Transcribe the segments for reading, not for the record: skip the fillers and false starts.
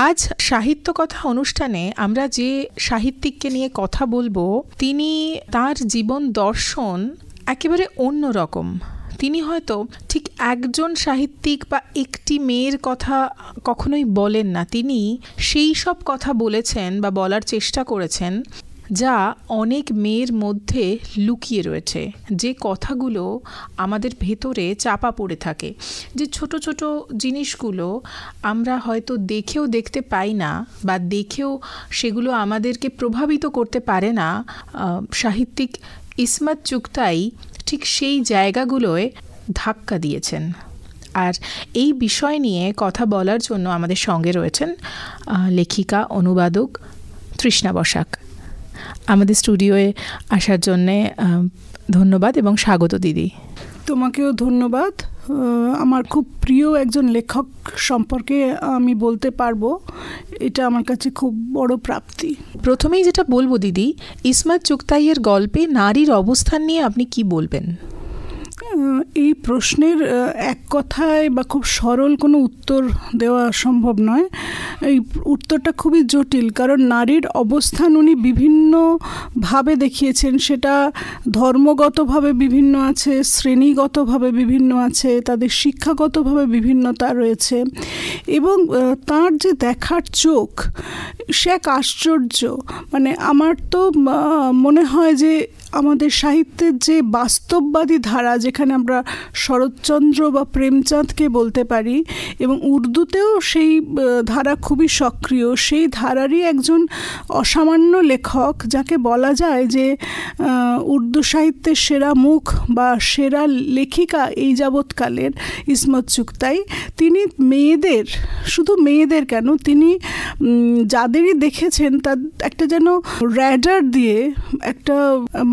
আজ সাহিত্য কথা অনুষ্ঠানে আমরা যে সাহিত্যিককে নিয়ে কথা বলবো, তিনি তার জীবন দর্শন একেবারে অন্যরকম। তিনি হয়তো ঠিক একজন সাহিত্যিক বা একটি মেয়ের কথা কখনোই বলেন না, তিনি সেই সব কথা বলেছেন বা বলার চেষ্টা করেছেন যা অনেক মেয়ের মধ্যে লুকিয়ে রয়েছে, যে কথাগুলো আমাদের ভেতরে চাপা পড়ে থাকে, যে ছোট ছোট জিনিসগুলো আমরা হয়তো দেখেও দেখতে পাই না বা দেখেও সেগুলো আমাদেরকে প্রভাবিত করতে পারে না। সাহিত্যিক ইসমত চুগতাই ঠিক সেই জায়গাগুলোয় ধাক্কা দিয়েছেন। আর এই বিষয় নিয়ে কথা বলার জন্য আমাদের সঙ্গে রয়েছেন লেখিকা অনুবাদক তৃষ্ণা বসাক। আমাদের স্টুডিওয়ে আসার জন্যে ধন্যবাদ এবং স্বাগত দিদি। তোমাকেও ধন্যবাদ। আমার খুব প্রিয় একজন লেখক সম্পর্কে আমি বলতে পারবো, এটা আমার কাছে খুব বড় প্রাপ্তি। প্রথমেই যেটা বলবো দিদি, ইসমত চুগতাইয়ের গল্পে নারীর অবস্থান নিয়ে আপনি কি বলবেন? এই প্রশ্নের এক কথায় বা খুব সরল কোনো উত্তর দেওয়া সম্ভব নয়। এই উত্তরটা খুবই জটিল, কারণ নারীর অবস্থান উনি বিভিন্নভাবে দেখিয়েছেন। সেটা ধর্মগতভাবে বিভিন্ন আছে, শ্রেণীগতভাবে বিভিন্ন আছে, তাদের শিক্ষাগতভাবে বিভিন্নতা রয়েছে, এবং তার যে দেখার চোখ সে এক আশ্চর্য। মানে আমার তো মনে হয় যে আমাদের সাহিত্যের যে বাস্তববাদী ধারা, যেখানে আমরা শরৎচন্দ্র বা প্রেমচাঁদকে বলতে পারি, এবং উর্দুতেও সেই ধারা খুবই সক্রিয়, সেই ধারারই একজন অসামান্য লেখক, যাকে বলা যায় যে উর্দু সাহিত্যের সেরা মুখ বা সেরা লেখিকা এই যাবৎকালের ইসমত চুগতাই। তিনি মেয়েদের, শুধু মেয়েদের কেন, তিনি যাদেরই দেখেছেন তার একটা যেন র্যাডার দিয়ে, একটা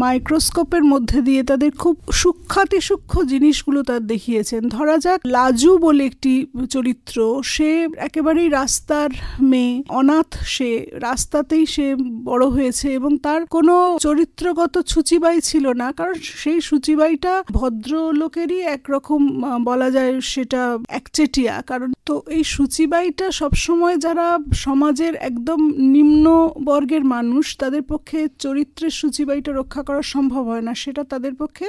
মাইক্রোস্কোপের মধ্যে দিয়ে তাদের খুব সূক্ষ্ম জিনিসগুলো তার দেখিয়েছেন। ধরা যাক লাজু বলে একটি চরিত্র, সে একেবারেই রাস্তার মেয়ে, অনাথ, সে রাস্তাতেই সে বড় হয়েছে, এবং তার কোনো চরিত্রগত সূচিবাই ছিল না, কারণ সেই সূচিবাইটা ভদ্রলোকেরই একরকম বলা যায়, সেটা একচেটিয়া। কারণ তো এই সূচিবাইটা সবসময় যারা সমাজের একদম নিম্ন বর্গের মানুষ, তাদের পক্ষে চরিত্রের সূচিবাইটা রক্ষা করা সম্ভব হয় না, সেটা তাদের পক্ষে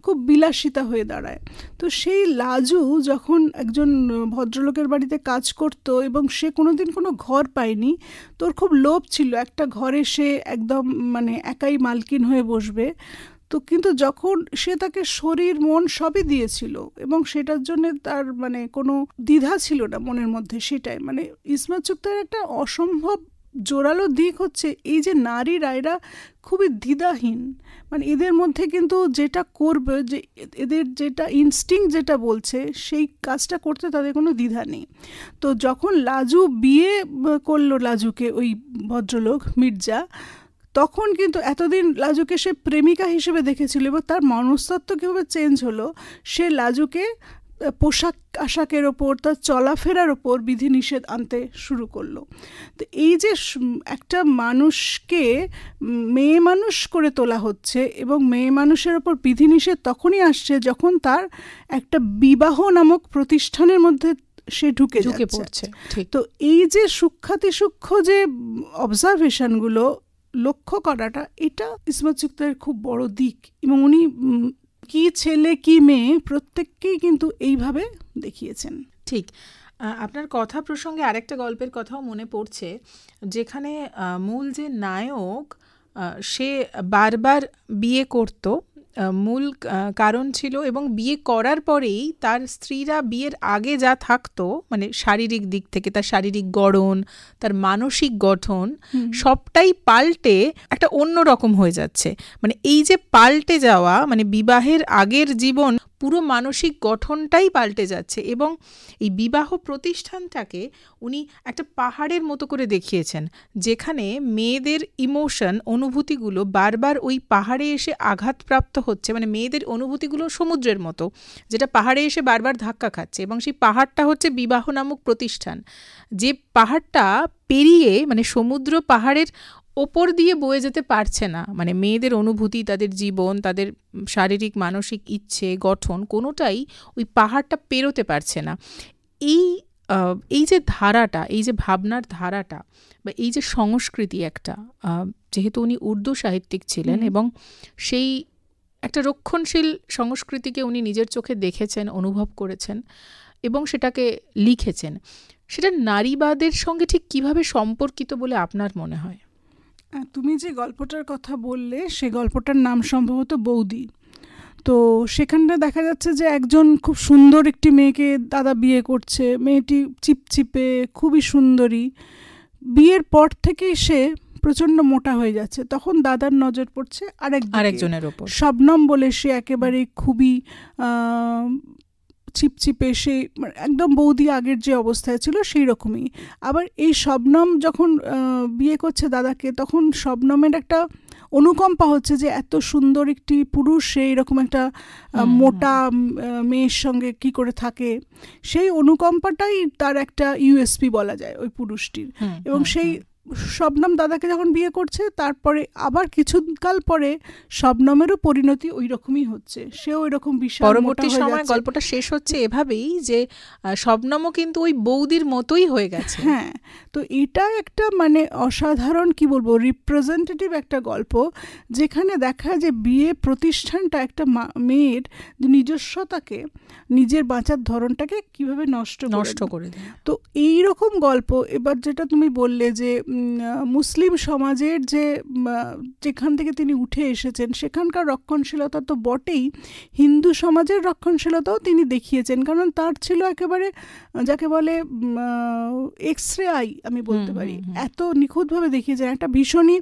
খুব বিলাসিতা হয়ে দাঁড়ায়। তো সেই লাজু যখন একজন ভদ্রলোকের বাড়িতে কাজ করত এবং সে কোনোদিন কোনো ঘর পায়নি, তোর খুব লোভ ছিল একটা ঘরে সে একদম মানে একাই মালকিন হয়ে বসবে। তো কিন্তু যখন সে তাকে শরীর মন সবই দিয়েছিল এবং সেটার জন্য তার মানে কোনো দ্বিধা ছিল না মনের মধ্যে, সেটাই মানে ইসমত চুগতাইয়ের একটা অসম্ভব জোরালো দিক হচ্ছে এই যে নারীরা এরা খুবই দ্বিধাহীন। মানে এদের মধ্যে কিন্তু যেটা করবে, যে এদের যেটা ইনস্টিংক্ট যেটা বলছে, সেই কাজটা করতে তাদের কোনো দ্বিধা নেই। তো যখন লাজু বিয়ে করলো লাজুকে, ওই ভদ্রলোক মির্জা, তখন কিন্তু এতদিন লাজুকে সে প্রেমিকা হিসেবে দেখেছিল, এবং তার মনস্তত্ত্ব কীভাবে চেঞ্জ হলো, সে লাজুকে পোশাক আশাকের ওপর, তার চলাফেরার ওপর বিধিনিষেধ আনতে শুরু করলো। তো এই যে একটা মানুষকে মেয়ে মানুষ করে তোলা হচ্ছে, এবং মেয়ে মানুষের ওপর বিধিনিষেধ তখনই আসছে যখন তার একটা বিবাহ নামক প্রতিষ্ঠানের মধ্যে সে ঢুকে পড়ছে। তো এই যে সূক্ষ্ম যে অবজারভেশনগুলো লক্ষ্য করাটা, এটা ইসমত চুগতাইয়ের খুব বড় দিক, এবং উনি কি ছেলে কি মেয়ে প্রত্যেককেই কিন্তু এইভাবে দেখিয়েছেন। ঠিক। আপনার কথা প্রসঙ্গে আরেকটা গল্পের কথাও মনে পড়ছে, যেখানে মূল যে নায়ক সে বারবার বিয়ে করত, মূল কারণ ছিল, এবং বিয়ে করার পরেই তার স্ত্রীরা বিয়ের আগে যা থাকতো, মানে শারীরিক দিক থেকে তার শারীরিক গড়ন, তার মানসিক গঠন সবটাই পাল্টে একটা অন্য রকম হয়ে যাচ্ছে। মানে এই যে পাল্টে যাওয়া, মানে বিবাহের আগের জীবন পুরো মানসিক গঠনটাই পাল্টে যাচ্ছে, এবং এই বিবাহ প্রতিষ্ঠানটাকে উনি একটা পাহাড়ের মতো করে দেখিয়েছেন, যেখানে মেয়েদের ইমোশন, অনুভূতিগুলো বারবার ওই পাহাড়ে এসে আঘাতপ্রাপ্ত হচ্ছে। মানে মেয়েদের অনুভূতিগুলো সমুদ্রের মতো, যেটা পাহাড়ে এসে বারবার ধাক্কা খাচ্ছে, এবং সেই পাহাড়টা হচ্ছে বিবাহ নামক প্রতিষ্ঠান। যে পাহাড়টা পেরিয়ে, মানে সমুদ্র পাহাড়ের ওপর দিয়ে বয়ে যেতে পারছে না, মানে মেয়েদের অনুভূতি, তাদের জীবন, তাদের শারীরিক মানসিক ইচ্ছে, গঠন, কোনোটাই ওই পাহাড়টা পেরোতে পারছে না। এই এই যে ধারাটা, এই যে ভাবনার ধারাটা বা এই যে সংস্কৃতি একটা, যেহেতু উনি উর্দু সাহিত্যিক ছিলেন এবং সেই একটা রক্ষণশীল সংস্কৃতিকে উনি নিজের চোখে দেখেছেন, অনুভব করেছেন এবং সেটাকে লিখেছেন, সেটা নারীবাদের সঙ্গে ঠিক কিভাবে সম্পর্কিত বলে আপনার মনে হয়? তুমি যে গল্পটার কথা বললে সে গল্পটার নাম সম্ভবত বৌদি। তো সেখানটা দেখা যাচ্ছে যে একজন খুব সুন্দর একটি মেয়েকে দাদা বিয়ে করছে, মেয়েটি চিপচিপে খুবই সুন্দরী, বিয়ের পর থেকেই সে প্রচণ্ড মোটা হয়ে যাচ্ছে। তখন দাদার নজর পড়ছে আরেকজনের ওপর, শবনম বলে, সে একেবারে খুবই চিপচিপে, সে একদম বৌদি আগের যে অবস্থায় ছিল সেই রকমই। আবার এই শবনম যখন বিয়ে করছে দাদাকে, তখন শবনমের একটা অনুকম্পা হচ্ছে যে এত সুন্দর একটি পুরুষ সে এরকম একটা মোটা মেয়ের সঙ্গে কি করে থাকে। সেই অনুকম্পাটাই তার একটা ইউএসপি বলা যায় ওই পুরুষটির। এবং সেই শবনম দাদাকে যখন বিয়ে করছে, তারপরে আবার কিছুকাল পরে শবনমেরও পরিণতি ওই রকমই হচ্ছে, সেও ওই রকম বিশাল পরবর্তী সময় গল্পটা শেষ হচ্ছে এভাবেই যে শবনমও কিন্তু ওই বৌদির মতোই হয়ে গেছে। হ্যাঁ, তো এটা একটা মানে অসাধারণ কি বলবো রিপ্রেজেন্টেটিভ একটা গল্প, যেখানে দেখা যে বিয়ে প্রতিষ্ঠানটা একটা মেয়ের নিজস্বতাকে, নিজের বাঁচার ধরনটাকে কিভাবে নষ্ট করে দেয়। তো এই রকম গল্প। এবার যেটা তুমি বললে যে মুসলিম সমাজের যেখান থেকে তিনি উঠে এসেছেন সেখানকার রক্ষণশীলতা তো বটেই, হিন্দু সমাজের রক্ষণশীলতাও তিনি দেখিয়েছেন। কারণ তার ছিল একেবারে যাকে বলে এক্সরে আই আমি বলতে পারি, এত নিখুঁতভাবে দেখিয়েছেন। একটা ভীষণই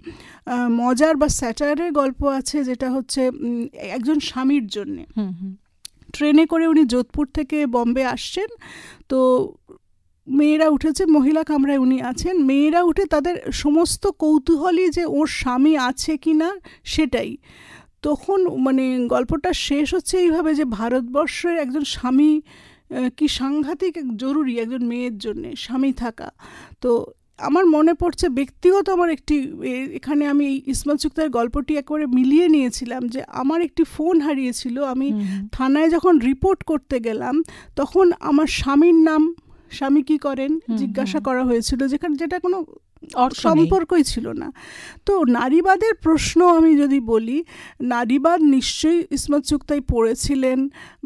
মজার বা স্যাটায়ারের গল্প আছে, যেটা হচ্ছে একজন স্বামীর জন্যে ট্রেনে করে উনি যোধপুর থেকে বম্বে আসছেন। তো মেয়েরা উঠেছে, মহিলা কামরায় উনি আছেন, মেয়েরা উঠে তাদের সমস্ত কৌতূহলী যে ওর স্বামী আছে কি না সেটাই। তখন মানে গল্পটা শেষ হচ্ছে এইভাবে যে ভারতবর্ষের একজন স্বামী কি সাংঘাতিক জরুরি একজন মেয়ের জন্যে স্বামী থাকা। তো আমার মনে পড়ছে ব্যক্তিগত আমার একটি, এখানে আমি ইসমাত চুগতাইয়ের গল্পটি একেবারে মিলিয়ে নিয়েছিলাম যে আমার একটি ফোন হারিয়েছিল, আমি থানায় যখন রিপোর্ট করতে গেলাম তখন আমার স্বামীর নাম, স্বামী কি করেন জিজ্ঞাসা করা হয়েছিল, যেটা কোনো সম্পর্কই ছিল না। তো নারীবাদের প্রশ্ন আমি যদি বলি, নারীবাদ নিশ্চয়ই ইসমাত চুগতাই পড়েছিলেন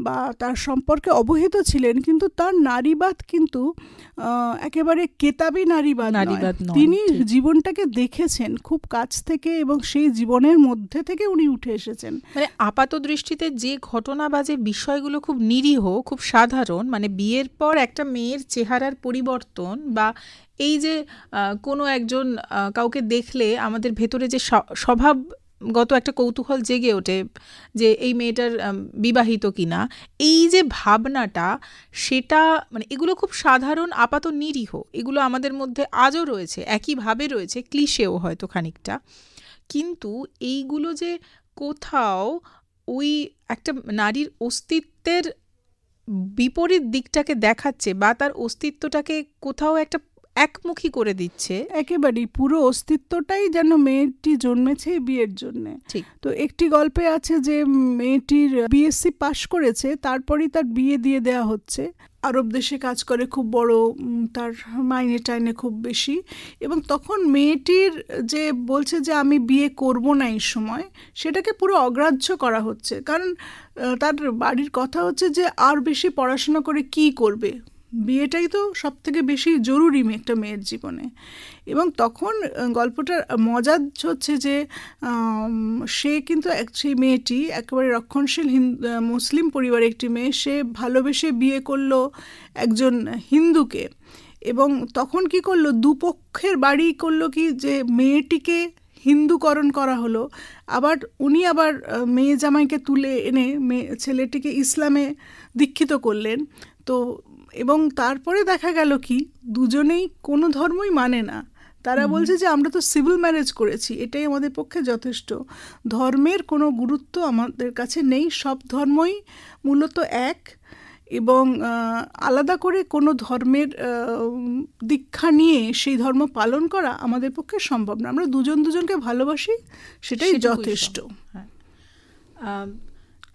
বা তার সম্পর্কে অবহিত ছিলেন, কিন্তু তার নারীবাদ কিন্তু একেবারে কেতাবি নারীবাদ নয়। তিনি জীবনটাকে দেখেছেন খুব কাছ থেকে এবং সেই জীবনের মধ্যে থেকে উনি উঠে এসেছেন। মানে আপাত দৃষ্টিতে যে ঘটনা বা যে বিষয়গুলো খুব নিরীহ, খুব সাধারণ, মানে বিয়ের পর একটা মেয়ের চেহারার পরিবর্তন বা এই যে কোনো একজন কাউকে দেখলে আমাদের ভেতরে যে স্বভাবগত একটা কৌতূহল জেগে ওঠে যে এই মেয়েটার বিবাহিত কিনা, এই যে ভাবনাটা, সেটা মানে এগুলো খুব সাধারণ, আপাত নিরীহ, এগুলো আমাদের মধ্যে আজও রয়েছে, একইভাবে রয়েছে, ক্লিশেও হয়তো খানিকটা। কিন্তু এইগুলো যে কোথাও ওই একটা নারীর অস্তিত্বের বিপরীত দিকটাকে দেখাচ্ছে বা তার অস্তিত্বটাকে কোথাও একটা একমুখী করে দিচ্ছে, একেবারেই পুরো অস্তিত্বটাই যেন মেয়েটি জন্মেছে বিয়ের জন্যে। তো একটি গল্পে আছে যে মেয়েটির বিএসসি পাশ করেছে, তারপরেই তার বিয়ে দিয়ে দেওয়া হচ্ছে। আরব দেশে কাজ করে, খুব বড়, তার মাইনে টাইনে খুব বেশি, এবং তখন মেয়েটির যে বলছে যে আমি বিয়ে করব না এই সময়, সেটাকে পুরো অগ্রাহ্য করা হচ্ছে। কারণ তার বাড়ির কথা হচ্ছে যে আর বেশি পড়াশোনা করে কি করবে, বিয়েটাই তো সব থেকে বেশি জরুরি একটা মেয়ের জীবনে। এবং তখন গল্পটার মজা হচ্ছে যে সে কিন্তু সেই মেয়েটি একেবারে রক্ষণশীল মুসলিম পরিবারের একটি মেয়ে, সে ভালোবেসে বিয়ে করলো একজন হিন্দুকে। এবং তখন কি করলো, দুপক্ষের বাড়ি করলো কি যে মেয়েটিকে হিন্দুকরণ করা হলো, আবার উনি আবার মেয়ে জামাইকে তুলে এনে ছেলেটিকে ইসলামে দীক্ষিত করলেন। তো এবং তারপরে দেখা গেল কি দুজনেই কোনো ধর্মই মানে না, তারা বলছে যে আমরা তো সিভিল ম্যারেজ করেছি, এটাই আমাদের পক্ষে যথেষ্ট, ধর্মের কোনো গুরুত্ব আমাদের কাছে নেই, সব ধর্মই মূলত এক, এবং আলাদা করে কোনো ধর্মের দীক্ষা নিয়ে সেই ধর্ম পালন করা আমাদের পক্ষে সম্ভব না, আমরা দুজনকে ভালোবাসি, সেটাই যথেষ্ট।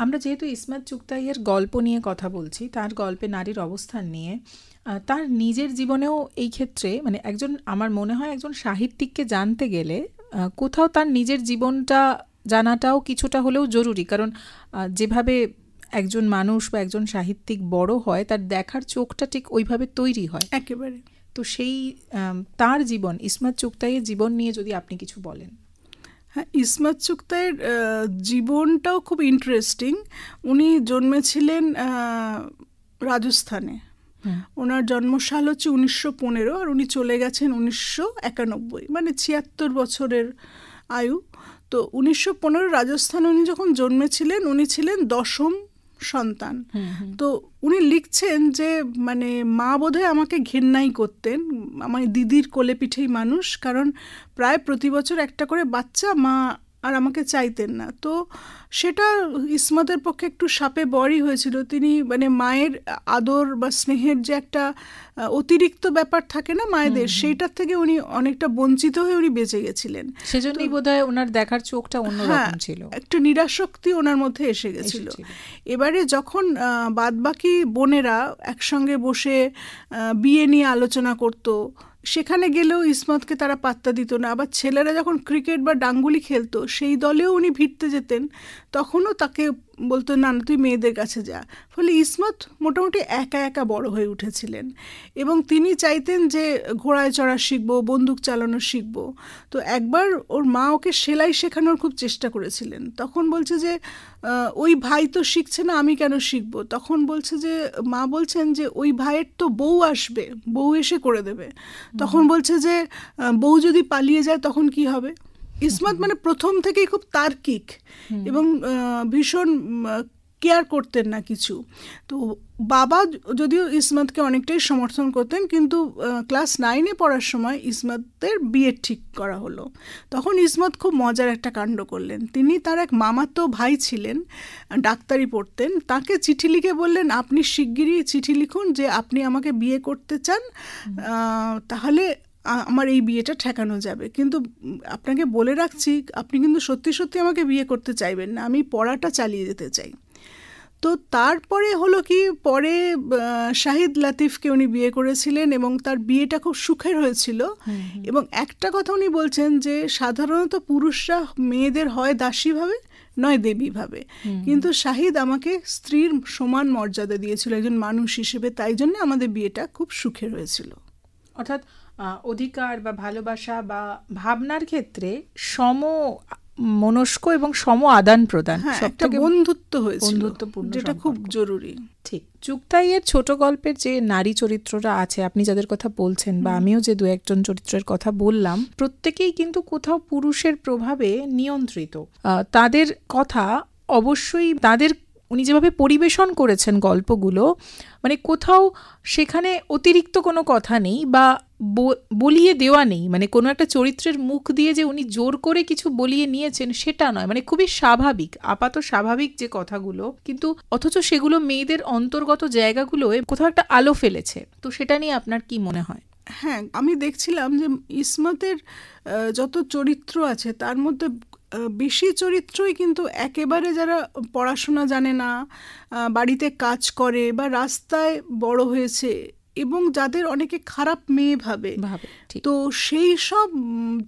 আমরা যেহেতু ইসমাত চুগতাইয়ের গল্প নিয়ে কথা বলছি, তার গল্পে নারীর অবস্থান নিয়ে, তার নিজের জীবনেও এই ক্ষেত্রে মানে একজন, আমার মনে হয় একজন সাহিত্যিককে জানতে গেলে কোথাও তার নিজের জীবনটা জানাটাও কিছুটা হলেও জরুরি, কারণ যেভাবে একজন মানুষ বা একজন সাহিত্যিক বড় হয় তার দেখার চোখটা ঠিক ওইভাবে তৈরি হয় একেবারে। তো সেই তার জীবন, ইসমত চুগতাইয়ের জীবন নিয়ে যদি আপনি কিছু বলেন। হ্যাঁ, ইসমত চুগতাইয়ের জীবনটাও খুব ইন্টারেস্টিং। উনি জন্মেছিলেন রাজস্থানে। ওনার জন্মসাল হচ্ছে 1915 আর উনি চলে গেছেন 1991, মানে 76 বছরের আয়ু। তো 1915 রাজস্থানে উনি যখন জন্মেছিলেন উনি ছিলেন 10ম সন্তান। তো উনি লিখছেন যে মানে মা বোধহয় আমাকে ঘেন্নাই করতেন, আমার দিদির কোলে পিঠেই মানুষ, কারণ প্রায় প্রতি বছর একটা করে বাচ্চা মা আর আমাকে চাইতেন না। তো সেটা ইসমতের পক্ষে একটু শাপে বরই হয়েছিল। তিনি মানে মায়ের আদর বা স্নেহের যে একটা অতিরিক্ত ব্যাপার থাকে না মায়েদের, সেইটার থেকে উনি অনেকটা বঞ্চিত হয়ে উনি বেঁচে গেছিলেন। সেজন্যই বোধহয় ওনার দেখার চোখটা অন্যরকম ছিল, একটা নিরাশক্তি ওনার মধ্যে এসে গেছিল। এবারে যখন বাদবাকি বোনেরা একসঙ্গে বসে বিয়ে নিয়ে আলোচনা করতো, সেখানে গেলেও ইসমতকে তারা পাত্তা দিত না। আবার ছেলেরা যখন ক্রিকেট বা ডাঙ্গুলি খেলতো সেই দলেও উনি ভিড়তে যেতেন, তখনও তাকে বলতো না না তুই মেয়েদের কাছে যা। ফলে ইসমত মোটামুটি একা একা বড় হয়ে উঠেছিলেন এবং তিনি চাইতেন যে ঘোড়ায় চড়া শিখবো, বন্দুক চালানো শিখবো। তো একবার ওর মা ওকে সেলাই শেখানোর খুব চেষ্টা করেছিলেন। তখন বলছে যে ওই ভাই তো শিখছে না, আমি কেন শিখবো? তখন বলছে যে মা বলছেন যে ওই ভাইয়ের তো বউ আসবে, বউ এসে করে দেবে। তখন বলছে যে বউ যদি পালিয়ে যায় তখন কি হবে? ইসমত মানে প্রথম থেকেই খুব তার্কিক এবং ভীষণ কেয়ার করতেন না কিছু। তো বাবা যদিও ইসমতকে অনেকটাই সমর্থন করতেন, কিন্তু ক্লাস 9-এ পড়ার সময় ইসমতের বিয়ে ঠিক করা হলো। তখন ইসমত খুব মজার একটা কাণ্ড করলেন। তিনি তার এক মামাতো ভাই ছিলেন, ডাক্তারি পড়তেন, তাকে চিঠি লিখে বললেন আপনি শিগগিরই চিঠি লিখুন যে আপনি আমাকে বিয়ে করতে চান, তাহলে আমার এই বিয়েটা ঠেকানো যাবে। কিন্তু আপনাকে বলে রাখছি আপনি কিন্তু সত্যি সত্যি আমাকে বিয়ে করতে চাইবেন না, আমি পড়াটা চালিয়ে যেতে চাই। তো তারপরে হলো কি, পরে শাহিদ লতিফকে উনি বিয়ে করেছিলেন এবং তার বিয়েটা খুব সুখের হয়েছিল। এবং একটা কথা উনি বলছেন যে সাধারণত পুরুষরা মেয়েদের হয় দাসীভাবে নয় দেবীভাবে, কিন্তু শাহিদ আমাকে স্ত্রীর সমান মর্যাদা দিয়েছিল একজন মানুষ হিসেবে, তাই জন্য আমাদের বিয়েটা খুব সুখের হয়েছিল। অর্থাৎ অধিকার বা ভালোবাসা বা ভাবনার ক্ষেত্রে সম মনস্ক এবং সম আদান প্রদান, একটা বন্ধুত্ব হয়েছিল, বন্ধুত্বপূর্ণ, যেটা খুব জরুরি। ঠিক। চুগতাইয়ের ছোট গল্পের যে নারী চরিত্ররা আছে আপনি যাদের কথা বলছেন, বা আমিও যে দু একজন চরিত্রের কথা বললাম, প্রত্যেকেই কিন্তু কোথাও পুরুষের প্রভাবে নিয়ন্ত্রিত। তাদের কথা অবশ্যই, তাদের উনি যেভাবে পরিবেশন করেছেন গল্পগুলো, মানে কোথাও সেখানে অতিরিক্ত কোনো কথা নেই বা বলিয়ে দেওয়া নেই, মানে কোনো একটা চরিত্রের মুখ দিয়ে যে উনি জোর করে কিছু বলিয়ে নিয়েছেন সেটা নয়, মানে খুবই স্বাভাবিক, আপাত স্বাভাবিক যে কথাগুলো, কিন্তু অথচ সেগুলো মেয়েদের অন্তর্গত জায়গাগুলোয় কোথাও একটা আলো ফেলেছে। তো সেটা নিয়ে আপনার কি মনে হয়? হ্যাঁ, আমি দেখছিলাম যে ইসমতের যত চরিত্র আছে তার মধ্যে বেশি চরিত্রই কিন্তু একেবারে যারা পড়াশোনা জানে না, বাড়িতে কাজ করে বা রাস্তায় বড় হয়েছে এবং যাদের অনেকে খারাপ মেয়ে ভাবে, তো সেই সব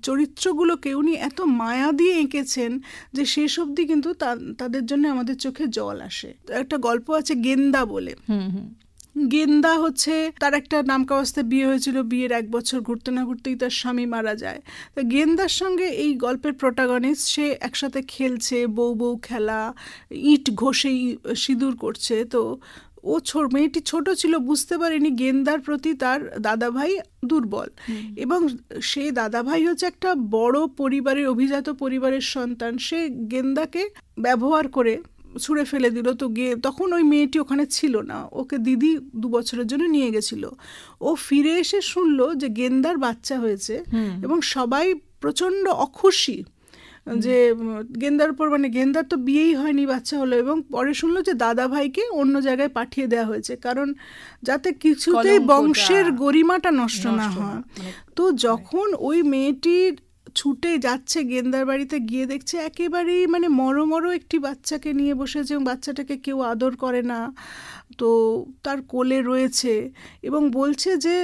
চরিত্রগুলোকে উনি এত মায়া দিয়ে এঁকেছেন যে শেষ অবধি কিন্তু তাদের জন্য আমাদের চোখে জল আসে। একটা গল্প আছে গেন্দা বলে। গেন্দা হচ্ছে তার একটা নামকাওয়াস্তে বিয়ে হয়েছিল, বিয়ের 1 বছর ঘুরতে না ঘুরতেই তার স্বামী মারা যায়। তো গেন্দার সঙ্গে এই গল্পের প্রোটাগনিস্ট, সে একসাথে খেলছে, বউ বউ খেলা, ইট ঘষেই সিঁদুর করছে। তো ও মেয়েটি ছোট ছিল, বুঝতে পারেনি গেন্দার প্রতি তার দাদাভাই দুর্বল, এবং সেই দাদাভাই হচ্ছে একটা বড় পরিবারের, অভিজাত পরিবারের সন্তান। সে গেন্দাকে ব্যবহার করে ছুঁড়ে ফেলে দিল। তো তখন ওই মেয়েটি ওখানে ছিল না, ওকে দিদি 2 বছরের জন্য নিয়ে গেছিল। ও ফিরে এসে শুনলো যে গেন্দার বাচ্চা হয়েছে এবং সবাই প্রচণ্ড অখুশি যে গেন্দার উপর, মানে গেন্দার তো বিয়েই হয়নি, বাচ্চা হলো। এবং পরে শুনলো যে দাদা ভাইকে অন্য জায়গায় পাঠিয়ে দেওয়া হয়েছে, কারণ যাতে কিছুতেই বংশের গরিমাটা নষ্ট না হয়। তো যখন ওই মেয়েটির ছুটে যাচ্ছে গেন্দার বাড়িতে, গিয়ে দেখছে একেবারেই মানে মরো একটি বাচ্চাকে নিয়ে বসেছে এবং বাচ্চাটাকে কেউ আদর করে না, তো তার কোলে রয়েছে এবং বলছে যে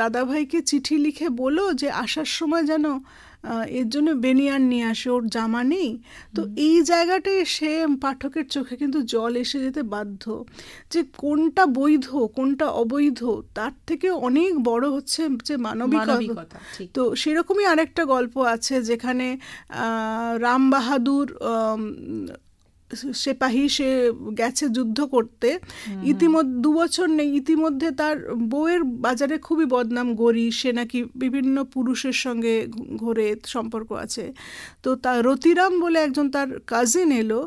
দাদাভাইকে চিঠি লিখে বলো যে আসার সময় যেন এর জন্য বেনিয়ান নিয়ে আসে, ওর জামা নেই। তো এই জায়গাটায় সে পাঠকের চোখে কিন্তু জল এসে যেতে বাধ্য, যে কোনটা বৈধ কোনটা অবৈধ তার থেকে অনেক বড় হচ্ছে যে মানবিকতা। তো সেরকমই আরেকটা গল্প আছে যেখানে রাম বাহাদুর সেপাহী, সে গেছে যুদ্ধ করতে, ইতিমধ্যে 2 বছর নেই, ইতিমধ্যে তার বউয়ের বাজারে খুবই বদনাম, গরি, সে নাকি বিভিন্ন পুরুষের সঙ্গে ঘোরে, সম্পর্ক আছে। তো তার রতিরাম বলে একজন তার কাজিন এলো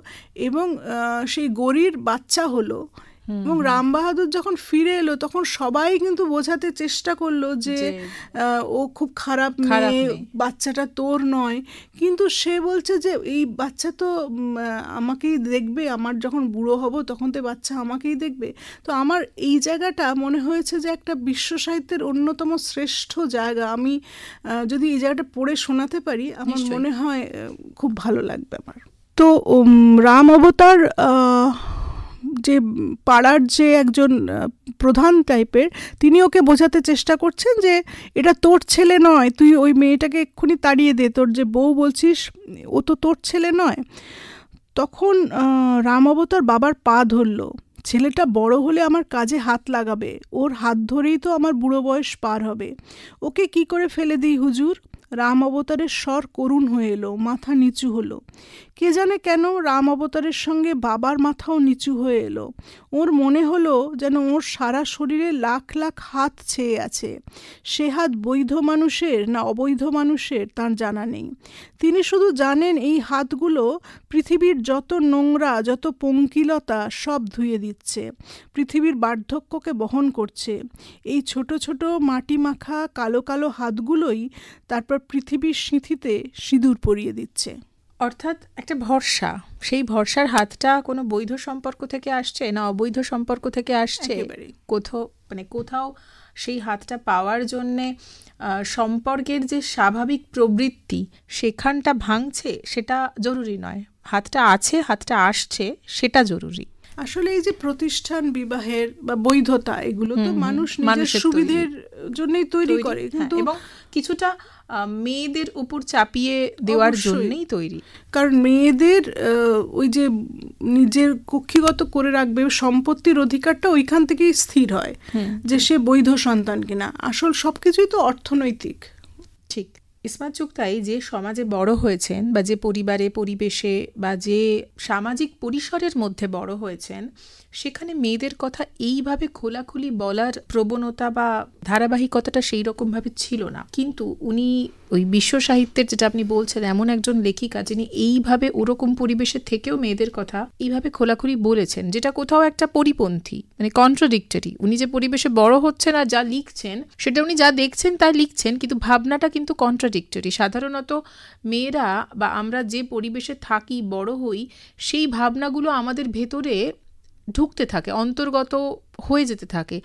এবং সেই গরির বাচ্চা হলো এবং রাম বাহাদুর যখন ফিরে এলো তখন সবাই কিন্তু বোঝাতে চেষ্টা করলো যে ও খুব খারাপ মেয়ে, বাচ্চাটা তোর নয়, কিন্তু সে বলছে যে এই বাচ্চা তো আমাকেই দেখবে, আমার যখন বুড়ো হব তখন তো বাচ্চা আমাকেই দেখবে। তো আমার এই জায়গাটা মনে হয়েছে যে একটা বিশ্ব সাহিত্যের অন্যতম শ্রেষ্ঠ জায়গা। আমি যদি এই জায়গাটা পড়ে শোনাতে পারি আমার মনে হয় খুব ভালো লাগবে আমার। তো রাম অবতার যে পাড়ার যে একজন প্রধান টাইপের, তিনি ওকে বোঝাতে চেষ্টা করছেন যে এটা তোর ছেলে নয়, তুই ওই মেয়েটাকে এক্ষুনি তাড়িয়ে দে, তোর যে বউ বলছিস ও তো তোর ছেলে নয়। তখন রাম অবতার বাবার পা ধরলো, ছেলেটা বড় হলে আমার কাজে হাত লাগাবে, ওর হাত ধরেই তো আমার বুড়ো বয়স পার হবে, ওকে কি করে ফেলে দিই হুজুর। রাম অবতারের স্বর করুণ হয়ে এলো, মাথা নিচু হলো। কে জানে কেন রাম অবতারের সঙ্গে বাবার মাথাও নিচু হয়ে এলো। ওর মনে হলো যেন ওর সারা শরীরে লাখ লাখ হাত ছেয়ে আছে। সে হাত বৈধ মানুষের না অবৈধ মানুষের তার জানা নেই। তিনি শুধু জানেন এই হাতগুলো পৃথিবীর যত নোংরা, যত পঙ্কিলতা সব ধুয়ে দিচ্ছে, পৃথিবীর বার্ধক্যকে বহন করছে। এই ছোট ছোট মাটি মাখা কালো কালো হাতগুলোই তারপর পৃথিবীর সিঁথিতে সিঁদুর পরিয়ে দিচ্ছে। অর্থাৎ একটা ভরসা, সেই ভরসার হাতটা কোনো বৈধ সম্পর্ক থেকে আসছে না অবৈধ সম্পর্ক থেকে আসছে, কোথাও সেই হাতটা পাওয়ার জন্যে সম্পর্কের যে স্বাভাবিক প্রবৃত্তি সেখানটা ভাঙছে, সেটা জরুরি নয়। হাতটা আছে, হাতটা আসছে, সেটা জরুরি। আসলে এই যে প্রতিষ্ঠান, বিবাহের বা বৈধতা, এগুলো তো মানুষ নিজের সুবিধের জন্যই তৈরি করে, কিন্তু এবং কিছুটা মেয়েদের উপর চাপিয়ে দেওয়ার জন্যই তৈরি। কারণ মেয়েদের ওই যে নিজের কক্ষিগত করে রাখবে, সম্পত্তির অধিকারটা ওইখান থেকেই স্থির হয় যে সে বৈধ সন্তান কিনা। আসল সবকিছুই তো অর্থনৈতিক। ঠিক। ইসমাত চুগতাই যে সমাজে বড় হয়েছেন বা যে পরিবারে, পরিবেশে বা যে সামাজিক পরিসরের মধ্যে বড় হয়েছেন, সেখানে মেয়েদের কথা এইভাবে খোলাখুলি বলার প্রবণতা বা ধারাবাহিকতাটা সেই রকমভাবে ছিল না। কিন্তু উনি ওই বিশ্ব সাহিত্যের, যেটা আপনি বলছেন, এমন একজন লেখিকা যিনি এইভাবে ওরকম পরিবেশে থেকেও মেয়েদের কথা এইভাবে খোলাখুলি বলেছেন, যেটা কোথাও একটা পরিপন্থী, মানে কন্ট্রাডিক্টরি। উনি যে পরিবেশে বড় হচ্ছেন আর যা লিখছেন, সেটা উনি যা দেখছেন তাই লিখছেন, কিন্তু ভাবনাটা কিন্তু কন্ট্রাডিক্টরি। সাধারণত মেয়েরা বা আমরা যে পরিবেশে থাকি, বড় হই, সেই ভাবনাগুলো আমাদের ভেতরে ঢুকতে থাকে, অন্তর্গত হয়ে যেতে থাকে।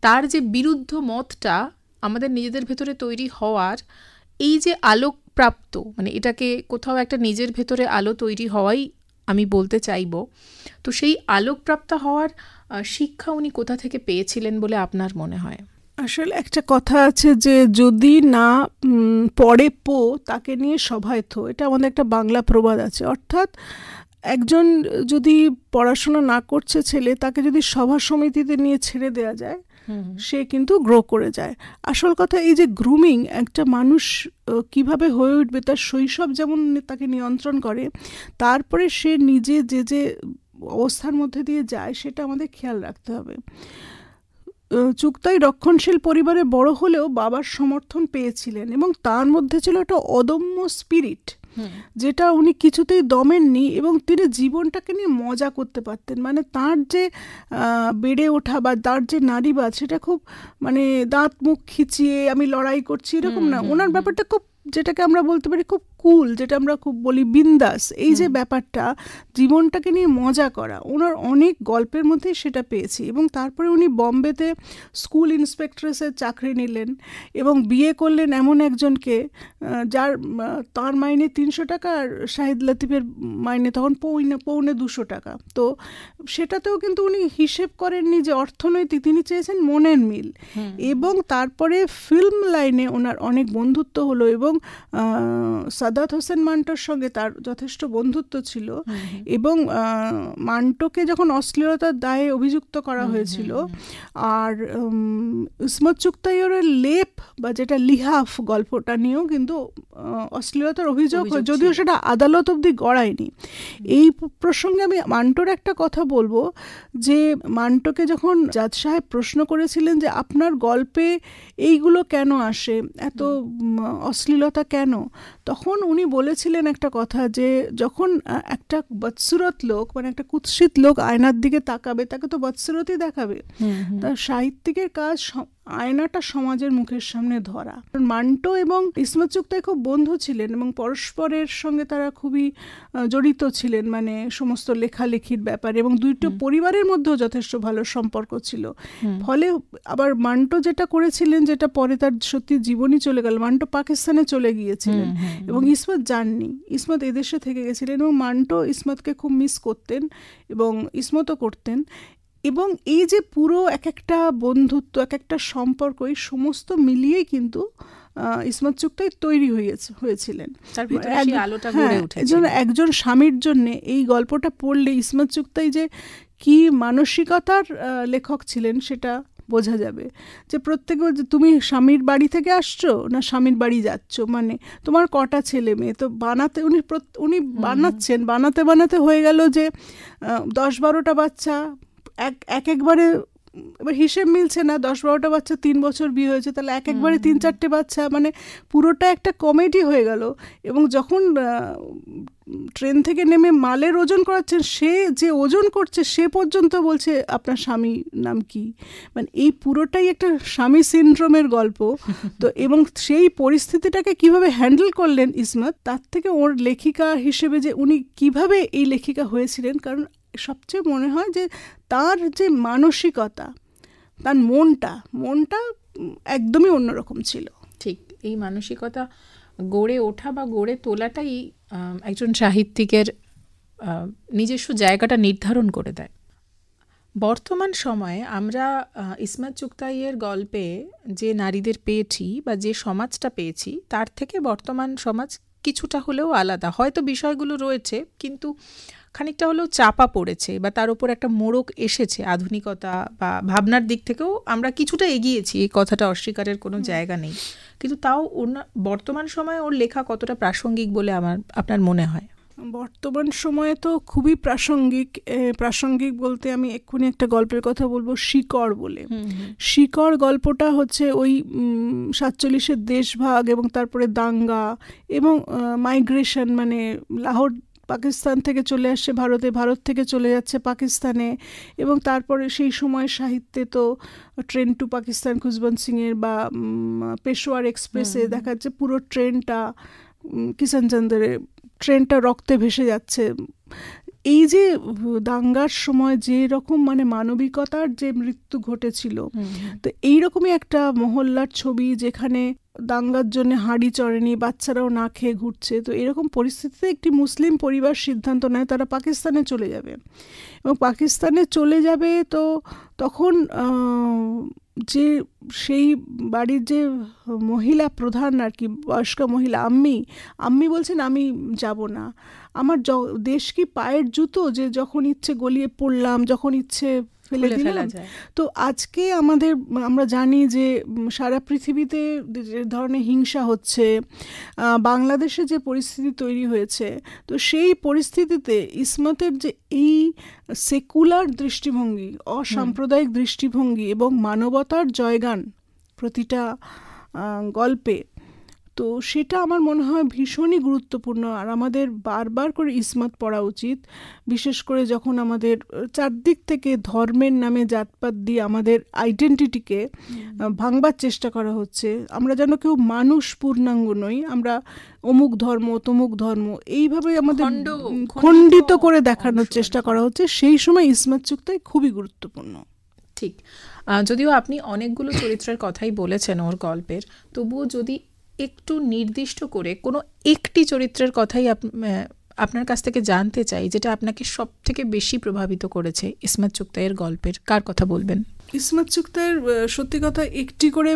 তার যে বিরুদ্ধ মতটা আমাদের নিজেদের ভেতরে তৈরি হওয়ার, এই যে আলোকপ্রাপ্ত, মানে এটাকে কোথাও একটা নিজের ভেতরে আলো তৈরি হওয়াই আমি বলতে চাইব। তো সেই আলোকপ্রাপ্ত হওয়ার শিক্ষা উনি কোথা থেকে পেয়েছিলেন বলে আপনার মনে হয়? আসলে একটা কথা আছে যে যদি না পড়ে পো তাকে নিয়ে সভায় থো, এটা আমাদের একটা বাংলা প্রবাদ আছে। অর্থাৎ একজন যদি পড়াশোনা না করছে ছেলে, তাকে যদি সভা সমিতিতে নিয়ে ছেড়ে দেওয়া যায়, সে কিন্তু গ্রো করে যায়। আসল কথা এই যে গ্রুমিং, একটা মানুষ কিভাবে হয়ে উঠবে, তার শৈশব যেমন তাকে নিয়ন্ত্রণ করে, তারপরে সে নিজে যে যে অবস্থার মধ্যে দিয়ে যায় সেটা আমাদের খেয়াল রাখতে হবে। চুগতাই রক্ষণশীল পরিবারে বড় হলেও বাবার সমর্থন পেয়েছিলেন এবং তার মধ্যে ছিল একটা অদম্য স্পিরিট, যেটা উনি কিছুতেই দমেননি এবং তিনি জীবনটাকে নিয়ে মজা করতে পারতেন। মানে তার যে বেড়ে ওঠা বা তার যে নারীবাদ, সেটা খুব মানে দাঁত মুখ খিচিয়ে আমি লড়াই করছি এরকম না। ওনার ব্যাপারটা খুব, যেটাকে আমরা বলতে পারি খুব কুল, যেটা আমরা খুব বলি বিন্দাস, এই যে ব্যাপারটা, জীবনটাকে নিয়ে মজা করা, ওনার অনেক গল্পের মধ্যেই সেটা পেয়েছি। এবং তারপরে উনি বম্বেতে স্কুল ইন্সপেক্টরেসের চাকরি নিলেন এবং বিয়ে করলেন এমন একজনকে যার তার মাইনে 300 টাকা আর শাহিদ লতিফের মাইনে তখন পৌনে 200 টাকা। তো সেটাতেও কিন্তু উনি হিসেব করেননি যে অর্থনৈতিক, তিনি চেয়েছেন মনের মিল। এবং তারপরে ফিল্ম লাইনে ওনার অনেক বন্ধুত্ব হলো এবং সাদাত হোসেন মান্টোর সঙ্গে তার যথেষ্ট বন্ধুত্ব ছিল। এবং মান্টোকে যখন অশ্লীলতার দায়ে অভিযুক্ত করা হয়েছিল, আর ইসমত চুগতাইয়ের লেপ বা যেটা লিহাফ গল্পটা নিয়েও কিন্তু অশ্লীলতার অভিযোগ হয়, যদিও সেটা আদালত অবধি গড়ায়নি। এই প্রসঙ্গে আমি মান্টোর একটা কথা বলবো, যে মান্টোকে যখন জাজ সাহেব প্রশ্ন করেছিলেন যে আপনার গল্পে এইগুলো কেন আসে, এত অশ্লীলতা কেন, তখন উনি বলেছিলেন একটা কথা, যে যখন একটা বদসুরত লোক, মানে একটা কুৎসিত লোক আয়নার দিকে তাকাবে, তাকে তো বদসুরতই দেখাবে। তার সাহিত্যিকের কাজ আয়নাটা সমাজের মুখের সামনে ধরা। মান্টো এবং ইসমত চুগতাই খুব বন্ধু ছিলেন এবং পরস্পরের সঙ্গে তারা খুবই জড়িত ছিলেন, মানে সমস্ত লেখালেখির ব্যাপারে, এবং দুইটো পরিবারের মধ্যেও যথেষ্ট ভালো সম্পর্ক ছিল। ফলে আবার মান্টো যেটা করেছিলেন, যেটা পরে তার সত্যি জীবনই চলে গেল, মান্টো পাকিস্তানে চলে গিয়েছিলেন এবং ইসমত যাননি, ইসমত এদেশে থেকে গেছিলেন, এবং মান্টো ইসমতকে খুব মিস করতেন এবং ইসমতও করতেন। এবং এই যে পুরো এক একটা বন্ধুত্ব, এক একটা সম্পর্ক, এই সমস্ত মিলিয়েই কিন্তু ইসমত চুগতাই তৈরি হয়েছিলেন। একজন স্বামীর জন্য এই গল্পটা পড়লে ইসমত চুগতাই যে কি মানসিকতার লেখক ছিলেন সেটা বোঝা যাবে। যে প্রত্যেকে বলছে তুমি স্বামীর বাড়ি থেকে আসছো না স্বামীর বাড়ি যাচ্ছ, মানে তোমার কটা ছেলে মেয়ে, তো বানাতে উনি বানাচ্ছেন, বানাতে বানাতে হয়ে গেল যে 10-12টা বাচ্চা একবারে, এবার হিসেব মিলছে না, 10-12টা বাচ্চা 3 বছর বিয়ে হয়েছে, তাহলে একবারে 3-4টে বাচ্চা, মানে পুরোটা একটা কমেডি হয়ে গেল। এবং যখন ট্রেন থেকে নেমে মালের ওজন করাচ্ছেন, সে যে ওজন করছে সে পর্যন্ত বলছে আপনার স্বামীর নাম কি, মানে এই পুরোটাই একটা স্বামী সিনড্রোমের গল্প। তো এবং সেই পরিস্থিতিটাকে কিভাবে হ্যান্ডেল করলেন ইসমত, তার থেকে ওর লেখিকা হিসেবে যে উনি কিভাবে এই লেখিকা হয়েছিলেন, কারণ সবচেয়ে মনে হয় যে তার যে মানসিকতা, তার মনটা একদমই অন্যরকম ছিল। ঠিক, এই মানসিকতা গড়ে ওঠা বা গড়ে তোলাটাই একজন সাহিত্যিকের নিজস্ব জায়গাটা নির্ধারণ করে দেয়। বর্তমান সময়ে আমরা ইসমত চুগতাইয়ের গল্পে যে নারীদের পেয়েছি বা যে সমাজটা পেয়েছি, তার থেকে বর্তমান সমাজ কিছুটা হলেও আলাদা। হয়তো বিষয়গুলো রয়েছে কিন্তু খানিকটা হলেও চাপা পড়েছে বা তার উপর একটা মোড়ক এসেছে আধুনিকতা বা ভাবনার দিক থেকেও আমরা কিছুটা এগিয়েছি, এই কথাটা অস্বীকারের কোনো জায়গা নেই। কিন্তু তাও বর্তমান সময়ে ওর লেখা কতটা প্রাসঙ্গিক বলে আপনার মনে হয়? বর্তমান সময়ে তো খুবই প্রাসঙ্গিক বলতে আমি এক্ষুনি একটা গল্পের কথা বলবো, শিকড় বলে। শিকড় গল্পটা হচ্ছে ওই 47-এর দেশভাগ এবং তারপরে দাঙ্গা এবং মাইগ্রেশন, মানে লাহোর পাকিস্তান থেকে চলে আসছে ভারতে, ভারত থেকে চলে যাচ্ছে পাকিস্তানে, এবং তারপরে সেই সময় সাহিত্যে তো ট্রেন টু পাকিস্তান খুশবন্ত সিংয়ের বা পেশোয়ার এক্সপ্রেসে দেখা যাচ্ছে পুরো ট্রেনটা, কিষানচন্দ্রের ট্রেনটা রক্তে ভেসে যাচ্ছে। এই যে দাঙ্গার সময় যে রকম মানে মানবিকতার যে মৃত্যু ঘটেছিল, তো এইরকমই একটা মহল্লার ছবি যেখানে দাঙ্গার জন্য হাঁড়ি চড়েনি, বাচ্চারাও না খেয়ে ঘুরছে। তো এরকম পরিস্থিতিতে একটি মুসলিম পরিবার সিদ্ধান্ত নেয় তারা পাকিস্তানে চলে যাবে, এবং পাকিস্তানে চলে যাবে তো তখন যে সেই বাড়ির যে মহিলা প্রধান আর কি, বয়স্ক মহিলা আম্মি বলছেন আমি যাব না, আমার দেশ কি পায়ের জুতো যে যখন ইচ্ছে গলিয়ে পড়লাম, যখন ইচ্ছে ফেলে দিলাম। তো আজকে আমরা জানি যে সারা পৃথিবীতে যে ধরনের হিংসা হচ্ছে, বাংলাদেশে যে পরিস্থিতি তৈরি হয়েছে, তো সেই পরিস্থিতিতে ইসমতের যে এই সেকুলার দৃষ্টিভঙ্গি, অসাম্প্রদায়িক দৃষ্টিভঙ্গি এবং মানবতার জয়গান প্রতিটা গল্পে, তো সেটা আমার মনে হয় ভীষণই গুরুত্বপূর্ণ, আর আমাদের বারবার করে ইসমাত পড়া উচিত, বিশেষ করে যখন আমাদের চারদিক থেকে ধর্মের নামে জাতপাত দিয়ে আমাদের আইডেন্টিটিকে ভাঙবার চেষ্টা করা হচ্ছে। আমরা যেন কেউ মানুষ পূর্ণাঙ্গ নই, আমরা অমুক ধর্ম তমুক ধর্ম এইভাবে আমাদের খণ্ডিত করে দেখানোর চেষ্টা করা হচ্ছে। সেই সময় ইসমাত চুগতাই খুবই গুরুত্বপূর্ণ। ঠিক, যদিও আপনি অনেকগুলো চরিত্রের কথাই বলেছেন ওর গল্পের, তবুও যদি একটু নির্দিষ্ট করে কোনো একটি চরিত্রের কথাই আপনার কাছ থেকে জানতে চাই, যেটা আপনাকে সব থেকে বেশি প্রভাবিত করেছে ইসমাত চুগতাইয়ের গল্পের, কার কথা বলবেন? ইসমাত চুগতাইয়ের সত্যি কথা একটি করে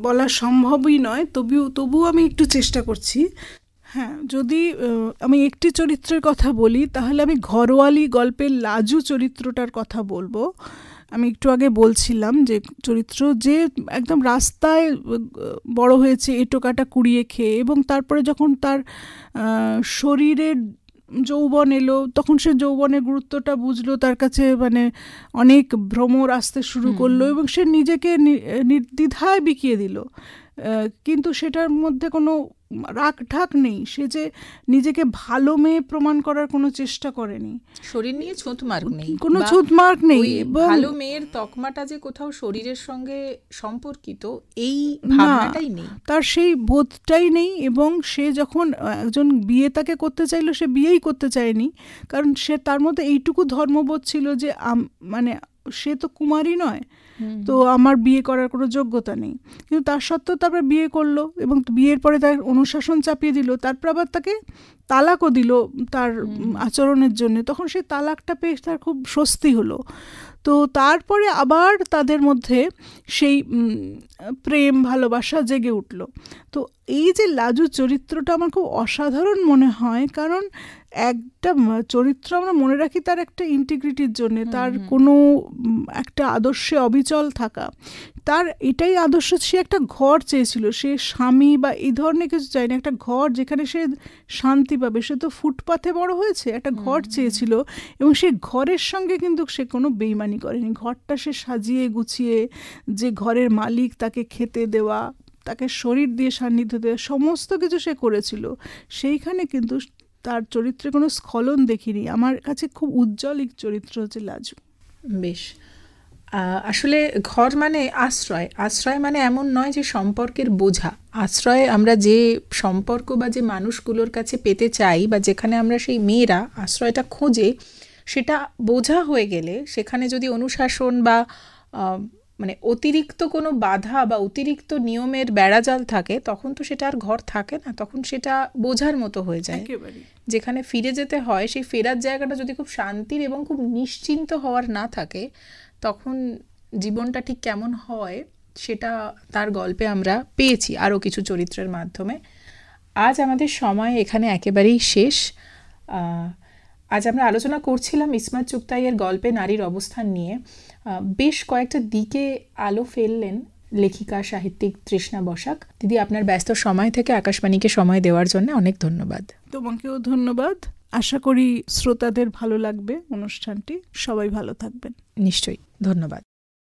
বলা সম্ভবই নয়, তবুও আমি একটু চেষ্টা করছি। হ্যাঁ, যদি আমি একটি চরিত্রের কথা বলি তাহলে আমি ঘরোয়ালি গল্পের লাজু চরিত্রটার কথা বলবো। আমি একটু আগে বলছিলাম যে চরিত্র যে একদম রাস্তায় বড় হয়েছে এঁটোকাটা কুড়িয়ে খেয়ে, এবং তারপরে যখন তার শরীরের যৌবন এলো তখন সে যৌবনের গুরুত্বটা বুঝলো, তার কাছে মানে অনেক ভ্রমর আসতে শুরু করলো এবং সে নিজেকে নির্দ্বিধায় বিকিয়ে দিল। কিন্তু সেটার মধ্যে কোনো রাগ ঢাক নেই, সে যে নিজেকে ভালো মেয়ে প্রমাণ করার কোনো চেষ্টা করেনি, শরীর নিয়ে ছুঁতমার্ক নেই, কোনো ছুঁতমার্ক নেই, ভালো মেয়ের তকমাটা যে কোথাও শরীরের সঙ্গে সম্পর্কিত এই ভাবনাটাই নেই, তার সেই বোধটাই নেই। এবং সে যখন একজন বিয়ে তাকে করতে চাইলো, সে বিয়েই করতে চায়নি, কারণ সে তার মধ্যে এইটুকু ধর্মবোধ ছিল যে মানে সে তো কুমারী নয়, তো আমার বিয়ে করার কোনো যোগ্যতা নেই। কিন্তু তার সত্ত্বেও তারপরে বিয়ে করলো এবং বিয়ের পরে তার অনুশাসন চাপিয়ে দিল, তারপর আবার তাকে তালাকও দিল তার আচরণের জন্য। তখন সেই তালাকটা পেয়ে তার খুব স্বস্তি হলো। তো তারপরে আবার তাদের মধ্যে সেই প্রেম ভালোবাসা জেগে উঠল। তো এই যে লাজু চরিত্রটা আমার খুব অসাধারণ মনে হয়, কারণ একটা চরিত্র আমরা মনে রাখি তার একটা ইন্টিগ্রিটির জন্যে, তার কোনো একটা আদর্শে অবিচল থাকা, তার এটাই আদর্শ। সে একটা ঘর চেয়েছিল, সে স্বামী বা এই ধরনের কিছু চায়নি, একটা ঘর যেখানে সে শান্তি পাবে। সে তো ফুটপাথে বড় হয়েছে, একটা ঘর চেয়েছিল, এবং সেই ঘরের সঙ্গে কিন্তু সে কোনো বেইমানি করেনি। ঘরটা সে সাজিয়ে গুছিয়ে, যে ঘরের মালিক তাকে খেতে দেওয়া, তাকে শরীর দিয়ে সান্নিধ্য দেওয়া, সমস্ত কিছু সে করেছিল। সেইখানে কিন্তু তার চরিত্রে কোনো স্খলন দেখিনি। আমার কাছে খুব উজ্জ্বল এক চরিত্র হচ্ছে লাজু। বেশ, আসলে ঘর মানে আশ্রয়, আশ্রয় মানে এমন নয় যে সম্পর্কের বোঝা। আশ্রয় আমরা যে সম্পর্ক বা যে মানুষগুলোর কাছে পেতে চাই, বা যেখানে আমরা সেই মেয়েরা আশ্রয়টা খোঁজে, সেটা বোঝা হয়ে গেলে সেখানে যদি অনুশাসন বা মানে অতিরিক্ত কোনো বাধা বা অতিরিক্ত নিয়মের বেড়াজাল থাকে, তখন তো সেটা আর ঘর থাকে না, তখন সেটা বোঝার মতো হয়ে যায়। যেখানে ফিরে যেতে হয়, সেই ফেরার জায়গাটা যদি খুব শান্তির এবং খুব নিশ্চিন্ত হওয়ার না থাকে, তখন জীবনটা ঠিক কেমন হয় সেটা তার গল্পে আমরা পেয়েছি আরও কিছু চরিত্রের মাধ্যমে। আজ আমাদের সময় এখানে একেবারেই শেষ। আজ আমরা আলোচনা করছিলাম ইসমাত চুগতাইয়ের গল্পে নারীর অবস্থান নিয়ে। বেশ কয়েকটা দিকে আলো ফেললেন লেখিকা সাহিত্যিক তৃষ্ণা বসাক। দিদি, আপনার ব্যস্ত সময় থেকে আকাশবাণীকে সময় দেওয়ার জন্য অনেক ধন্যবাদ। তোমাকেও ধন্যবাদ। আশা করি শ্রোতাদের ভালো লাগবে অনুষ্ঠানটি। সবাই ভালো থাকবেন। নিশ্চয়ই, ধন্যবাদ।